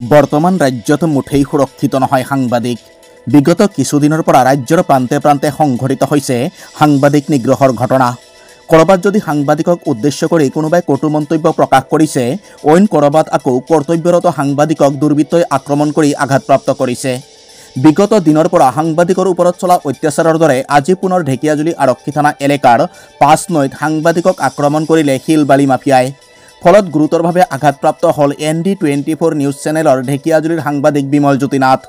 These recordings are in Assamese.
বৰ্তমান ৰাজ্যত মুঠেই সুৰক্ষিত নহয় সাংবাদিক। বিগত কিছুদিনৰ পৰা ৰাজ্যৰ প্ৰান্তে প্ৰান্তে সংঘটিত হৈছে সাংবাদিক নিগ্ৰহৰ ঘটনা। ক'ৰবাত যদি সাংবাদিকক উদ্দেশ্য কৰি কোনোবাই কটু মন্তব্য প্ৰকাশ কৰিছে, অইন ক'ৰবাত আকৌ কৰ্তব্যৰত সাংবাদিকক দুৰ্বৃত্তই আক্ৰমণ কৰি আঘাতপ্ৰাপ্ত কৰিছে। বিগত দিনৰ পৰা সাংবাদিকৰ ওপৰত চলা অত্যাচাৰৰ দৰে আজি পুনৰ ঢেকিয়াজুলি আৰক্ষী থানা এলেকাৰ ৫ নৈত সাংবাদিকক আক্ৰমণ কৰিলে শিলবালি মাফিয়াই। ফলত গুৰুতৰভাৱে আঘাতপ্ৰাপ্ত হ'ল ND24 নিউজ চেনেলৰ ঢেকিয়াজুলিৰ সাংবাদিক বিমল জ্যোতি নাথ।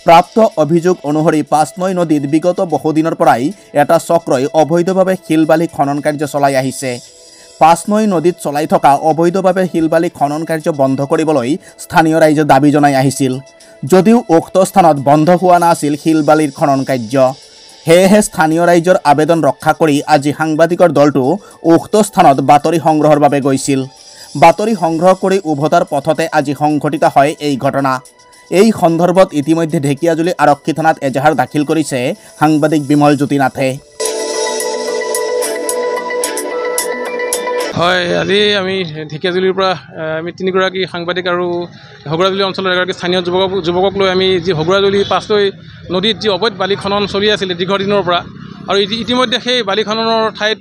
প্ৰাপ্ত অভিযোগ অনুসৰি ৫ নৈ নদীত বিগত বহুদিনৰ পৰাই এটা চক্ৰই অবৈধভাৱে শিলবালি খনন কাৰ্য চলাই আহিছে। ৫ নৈ নদীত চলাই থকা অবৈধভাৱে শিলবালি খনন কাৰ্য বন্ধ কৰিবলৈ স্থানীয় ৰাইজে দাবী জনাই আহিছিল। যদিও উক্ত স্থানত বন্ধ হোৱা নাছিল শিলবালিৰ খনন কাৰ্য, সেয়েহে স্থানীয় ৰাইজৰ আবেদন ৰক্ষা কৰি আজি সাংবাদিকৰ দলটো উক্ত স্থানত বাতৰি সংগ্ৰহৰ বাবে গৈছিল। বাতৰি সংগ্ৰহ কৰি উভতাৰ পথতে আজি সংঘটিত হয় এই ঘটনা। এই সন্দৰ্ভত ইতিমধ্যে ঢেকিয়াজুলি আৰক্ষী থানাত এজাহাৰ দাখিল কৰিছে সাংবাদিক বিমল জ্যোতি নাথে। হয়, আজি আমি ঢেকিয়াজুলিৰ পৰা আমি তিনিগৰাকী সাংবাদিক আৰু হগুৰাজুলি অঞ্চলৰ এগৰাকী স্থানীয় যুৱকক লৈ আমি যি হগুৰাজুলি ৫ নৈ নদীত যি অবৈধ বালি খনন চলি আছিলে দীৰ্ঘদিনৰ পৰা, আৰু ইতিমধ্যে সেই বালি খননৰ ঠাইত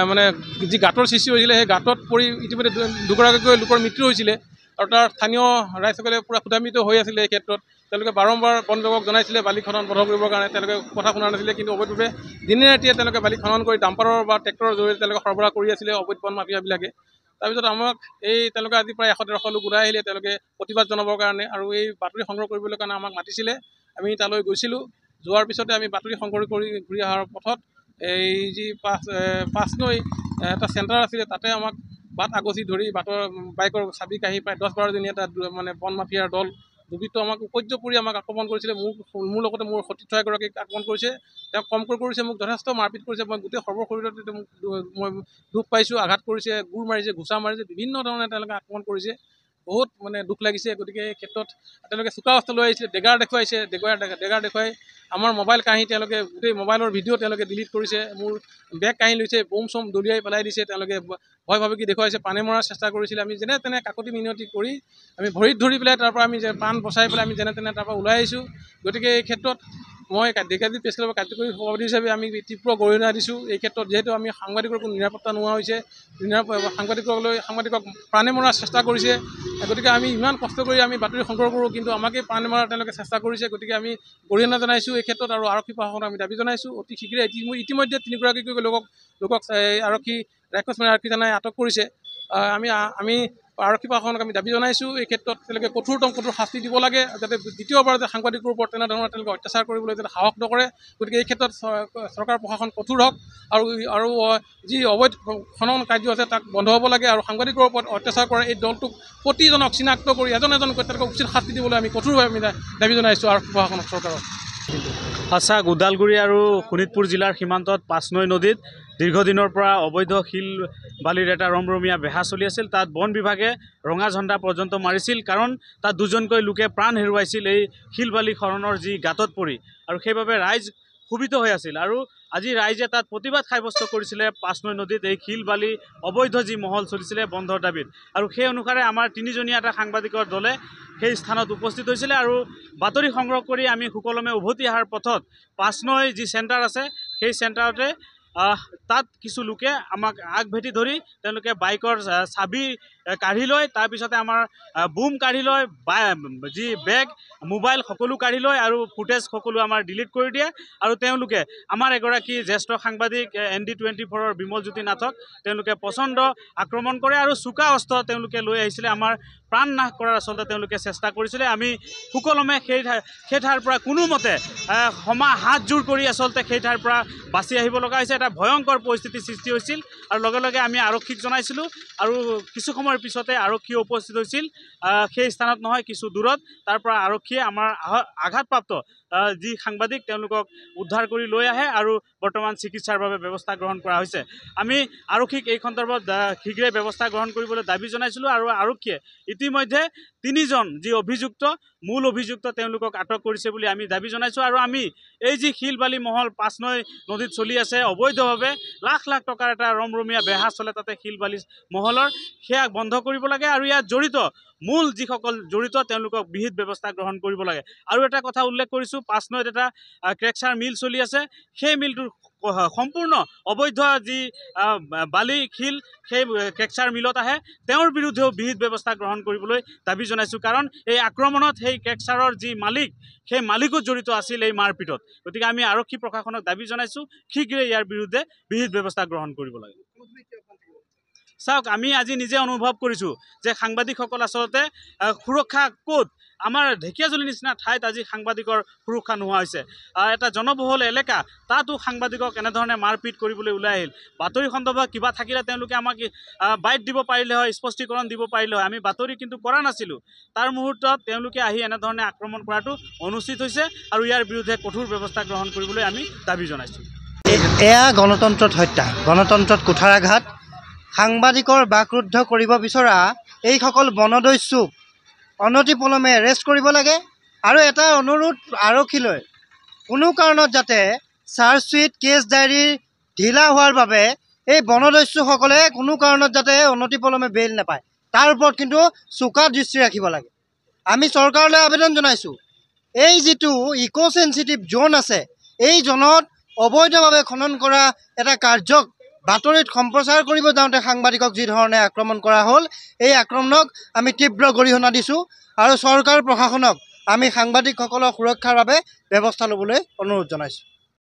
মানে যি গাঁতৰ সৃষ্টি হৈছিলে, সেই গাঁতত পৰি ইতিমধ্যে দুগৰাকীকৈ লোকৰ মৃত্যু হৈছিলে। আৰু তাৰ স্থানীয় ৰাইজসকলে পূৰা ক্ষুধান্বিত হৈ আছিলে। এই ক্ষেত্ৰত তেওঁলোকে বাৰম্বাৰ বন বিভাগক জনাইছিলে বালি খনন বন্ধ কৰিবৰ কাৰণে, তেওঁলোকে কথা শুনা নাছিলে। কিন্তু অবৈধভাৱে দিনে ৰাতিয়ে তেওঁলোকে বালি খনন কৰি ডাম্পাৰৰ বা ট্ৰেক্টৰৰ জৰিয়তে তেওঁলোকে সৰবৰাহ কৰি আছিলে অবৈধ বন মাফিয়াবিলাকে। তাৰপিছত আমাক তেওঁলোকে আজি প্ৰায় ১০০-১৫০ লোক ওলাই আহিলে তেওঁলোকে প্ৰতিবাদ জনাবৰ কাৰণে, আৰু এই বাতৰি সংগ্ৰহ কৰিবলৈ কাৰণে আমাক মাতিছিলে। আমি তালৈ গৈছিলোঁ। যোৱাৰ পিছতে আমি বাতৰি সংগ্ৰহ কৰি ঘূৰি অহাৰ পথত এই যি ৫ নৈ এটা চেণ্টাৰ আছিলে, তাতে আমাক বাট আগচি ধৰি বাইকৰ চাবি কাঢ়ি প্ৰায় ১০-১২জনীয়া এটা মানে বন মাফিয়াৰ দল দুৰ্বৃত্ত আমাক উপৰ্য পৰি আমাক আক্ৰমণ কৰিছিলে। মোৰ লগতে মোৰ সতীৰ্থ এগৰাকীক আক্ৰমণ কৰিছে। তেওঁক কমকৈ কৰিছে, মোক যথেষ্ট মাৰপিট কৰিছে। মই গোটেই সৰ্বশৰীৰতে মই দুখ পাইছোঁ, আঘাত কৰিছে, গোৰ মাৰিছে, ঘোচা মাৰিছে, বিভিন্ন ধৰণে তেওঁলোকে আক্ৰমণ কৰিছে। বহুত মানে দুখ লাগিছে। গতিকে এই ক্ষেত্ৰত তেওঁলোকে চোকা অস্ত্ৰ লৈ আহিছিলে, ডেগাৰ দেখুৱাইছে। ডেগাৰ দেখুৱাই আমাৰ মোবাইল কাঢ়ি তেওঁলোকে গোটেই মোবাইলৰ ভিডিঅ' তেওঁলোকে ডিলিট কৰিছে। মোৰ বেগ কাঢ়ি লৈছে, বোম চোম দলিয়াই পেলাই দিছে। তেওঁলোকে ভয় ভাবি কি দেখুৱাইছে, পানী মৰাৰ চেষ্টা কৰিছিলে। আমি যেনে তেনে কাকতি মিনতি কৰি আমি ভৰিত ধৰি পেলাই তাৰ পৰা আমি প্ৰাণ বচাই পেলাই আমি যেনে তেনে তাৰ পৰা ওলাই আহিছোঁ। গতিকে এই ক্ষেত্ৰত মই ঢেকিয়াজুলি প্ৰেছ ক্লাবৰ কাৰ্যকৰী সভাপতি হিচাপে আমি তীব্ৰ গৰিহণা দিছোঁ। এই ক্ষেত্ৰত যিহেতু আমি সাংবাদিকৰ কোনো নিৰাপত্তা নোহোৱা হৈছে, সাংবাদিকক প্ৰাণে মৰাৰ চেষ্টা কৰিছে। গতিকে আমি ইমান কষ্ট কৰি আমি বাতৰি সংগ্ৰহ কৰোঁ, কিন্তু আমাকেই প্ৰাণে মৰাৰ তেওঁলোকে চেষ্টা কৰিছে। গতিকে আমি গৰিহণা জনাইছোঁ এই ক্ষেত্ৰত, আৰু আৰক্ষী প্ৰশাসনক আমি দাবী জনাইছোঁ অতি শীঘ্ৰে। ইতিমধ্যে তিনিগৰাকীকৈ লোকক ৰাক্ষসমাৰী আৰক্ষী থানাই আটক কৰিছে। আমি আৰক্ষী প্ৰশাসনক আমি দাবী জনাইছোঁ এই ক্ষেত্ৰত তেওঁলোকে কঠোৰতম কঠোৰ শাস্তি দিব লাগে, যাতে দ্বিতীয়বাৰ যাতে সাংবাদিকৰ ওপৰত তেনেধৰণৰ তেওঁলোকে অত্যাচাৰ কৰিবলৈ যাতে সাহস নকৰে। গতিকে এই ক্ষেত্ৰত চৰকাৰ প্ৰশাসন কঠোৰ হওক, আৰু যি অবৈধ খনন কাৰ্য আছে তাক বন্ধ হ'ব লাগে, আৰু সাংবাদিকৰ ওপৰত অত্যাচাৰ কৰা এই দলটোক প্ৰতিজনক চিনাক্ত কৰি এজন এজনকৈ তেওঁলোকক উচিত শাস্তি দিবলৈ আমি কঠোৰভাৱে আমি দাবী জনাইছোঁ আৰক্ষী প্ৰশাসনক, চৰকাৰক। সঁচা ওদালগুৰি আৰু শোণিতপুৰ জিলাৰ সীমান্তত ৫ নৈ নদীত দীৰ্ঘদিনৰ পৰা অবৈধ শিল বালিৰ এটা ৰমৰমীয়া বেহা চলি আছিল। তাত বন বিভাগে ৰঙা ঝণ্ডা পৰ্যন্ত মাৰিছিল, কাৰণ তাত দুজনকৈ লোকে প্ৰাণ হেৰুৱাইছিল এই শিল বালি খননৰ যি গাঁতত পৰি, আৰু সেইবাবে ৰাইজ ক্ষোভিত হৈ আছিল। আৰু আজি ৰাইজে তাত প্ৰতিবাদ সাব্যস্ত কৰিছিলে ৫ নৈ নদীত এই শিল বালি অবৈধ যি মহল চলিছিলে বন্ধৰ দাবীত। আৰু সেই অনুসাৰে আমাৰ তিনিজনীয়া এটা সাংবাদিকৰ দলে সেই স্থানত উপস্থিত হৈছিলে, আৰু বাতৰি সংগ্ৰহ কৰি আমি সুকলমে উভতি অহাৰ পথত ৫ নৈ যি চেণ্টাৰ আছে সেই চেণ্টাৰতে তাত কিছু লোকে আমাক আগভেটি ধৰি তেওঁলোকে বাইকৰ চাবি কাঢ়ি লয়, তাৰপিছতে আমাৰ বুম কাঢ়ি লয়, যি বেগ মোবাইল সকলো কাঢ়ি লয়, আৰু ফুটেজ সকলো আমাৰ ডিলিট কৰি দিয়ে। আৰু তেওঁলোকে আমাৰ এগৰাকী জ্যেষ্ঠ সাংবাদিক ND24ৰ বিমল জ্যোতি নাথক তেওঁলোকে প্ৰচণ্ড আক্ৰমণ কৰে, আৰু চোকা অস্ত্ৰ তেওঁলোকে লৈ আহিছিলে। আমাৰ প্ৰাণ নাশ কৰাৰ আচলতে তেওঁলোকে চেষ্টা কৰিছিলে। আমি সুকলমে সেই ঠাইৰ পৰা কোনোমতে হাতযোৰ কৰি আচলতে সেই ঠাইৰ পৰা বাচি আহিব লগা হৈছে। এটা ভয়ংকৰ পৰিস্থিতিৰ সৃষ্টি হৈছিল, আৰু লগে লগে আমি আৰক্ষীক জনাইছিলোঁ, আৰু কিছু সময়ৰ পিছতে আৰক্ষী উপস্থিত হৈছিল সেই স্থানত নহয়, কিছু দূৰত। তাৰ পৰা আৰক্ষীয়ে আমাৰ আঘাতপ্ৰাপ্ত যি সাংবাদিক তেওঁলোকক উদ্ধাৰ কৰি লৈ আহে আৰু বৰ্তমান চিকিৎসাৰ বাবে ব্যৱস্থা গ্ৰহণ কৰা হৈছে। আমি আৰক্ষীক এই সন্দৰ্ভত শীঘ্ৰে ব্যৱস্থা গ্ৰহণ কৰিবলৈ দাবী জনাইছিলোঁ আৰু আৰক্ষীয়ে ইতিমধ্যে 3জন যি অভিযুক্ত মূল অভিযুক্ত তেওঁলোকক আটক কৰিছে বুলি আমি দাবী জনাইছোঁ। আৰু আমি এই যি শিল বালি মহল পাঁচনৈ নদীত চলি আছে অবৈধভাৱে লাখ লাখ টকাৰ এটা ৰমৰমীয়া বেহা চলে তাতে শিল বালি মহলৰ, সেয়া বন্ধ কৰিব লাগে আৰু ইয়াত জড়িত মূল যিসকল জড়িত তেওঁলোকক বিহিত ব্যৱস্থা গ্ৰহণ কৰিব লাগে। আৰু এটা কথা উল্লেখ কৰিছোঁ, পাঁচনৈত এটা ক্ৰেকচাৰ মিল চলি আছে, সেই মিলটোৰ সম্পূৰ্ণ অবৈধ যি বালি শিল সেই ক্ৰেকচাৰ মিলত আহে, তেওঁৰ বিৰুদ্ধেও বিহিত ব্যৱস্থা গ্ৰহণ কৰিবলৈ দাবী জনাইছোঁ। কাৰণ এই আক্ৰমণত সেই ক্ৰেকচাৰৰ যি মালিক সেই মালিকো জড়িত আছিল এই মাৰপিটত। গতিকে আমি আৰক্ষী প্ৰশাসনক দাবী জনাইছোঁ শীঘ্ৰে ইয়াৰ বিৰুদ্ধে বিহিত ব্যৱস্থা গ্ৰহণ কৰিব লাগে। চাওক, আমি আজি নিজে অনুভৱ কৰিছোঁ যে সাংবাদিকসকল আচলতে সুৰক্ষা ক'ত, আমাৰ ঢেকীয়াজুলিৰ নিচিনা ঠাইত আজি সাংবাদিকৰ সুৰক্ষা নোহোৱা হৈছে। এটা জনবহুল এলেকা, তাতো সাংবাদিকক এনেধৰণে মাৰপিট কৰিবলৈ ওলাই আহিল। বাতৰি সন্দৰ্ভত কিবা থাকিলে তেওঁলোকে আমাক বাইট দিব পাৰিলে হয়, স্পষ্টীকৰণ দিব পাৰিলে হয়, আমি বাতৰি কিন্তু কৰা নাছিলোঁ। তাৰ মুহূৰ্তত তেওঁলোকে আহি এনেধৰণে আক্ৰমণ কৰাটো অনুচিত হৈছে আৰু ইয়াৰ বিৰুদ্ধে কঠোৰ ব্যৱস্থা গ্ৰহণ কৰিবলৈ আমি দাবী জনাইছোঁ। এয়া গণতন্ত্ৰত হত্যা, গণতন্ত্ৰত কুঠাৰাঘাত। সাংবাদিকৰ বাকৰুদ্ধ কৰিব বিচৰা এইসকল বনদস্যুক অনতিপলমে এৰেষ্ট কৰিব লাগে। আৰু এটা অনুৰোধ আৰক্ষীলৈ, কোনো কাৰণত যাতে চাৰ্জশ্বীট কেছ ডায়েৰী ঢিলা হোৱাৰ বাবে এই বনদস্যুসকলে কোনো কাৰণত যাতে অনতিপলমে বেইল নাপায়, তাৰ ওপৰত কিন্তু চোকা দৃষ্টি ৰাখিব লাগে। আমি চৰকাৰলৈ আবেদন জনাইছোঁ, এই যিটো ইক' চেঞ্চিটিভ জ'ন আছে, এই জ'নত অবৈধভাৱে খনন কৰা এটা কাৰ্যক বাতৰিত সম্প্ৰচাৰ কৰিব যাওঁতে সাংবাদিকক যি ধৰণে আক্ৰমণ কৰা হ'ল, এই আক্ৰমণক আমি তীব্ৰ গৰিহণা দিছোঁ আৰু চৰকাৰ প্ৰশাসনক আমি সাংবাদিকসকলৰ সুৰক্ষাৰ বাবে ব্যৱস্থা ল'বলৈ অনুৰোধ জনাইছোঁ।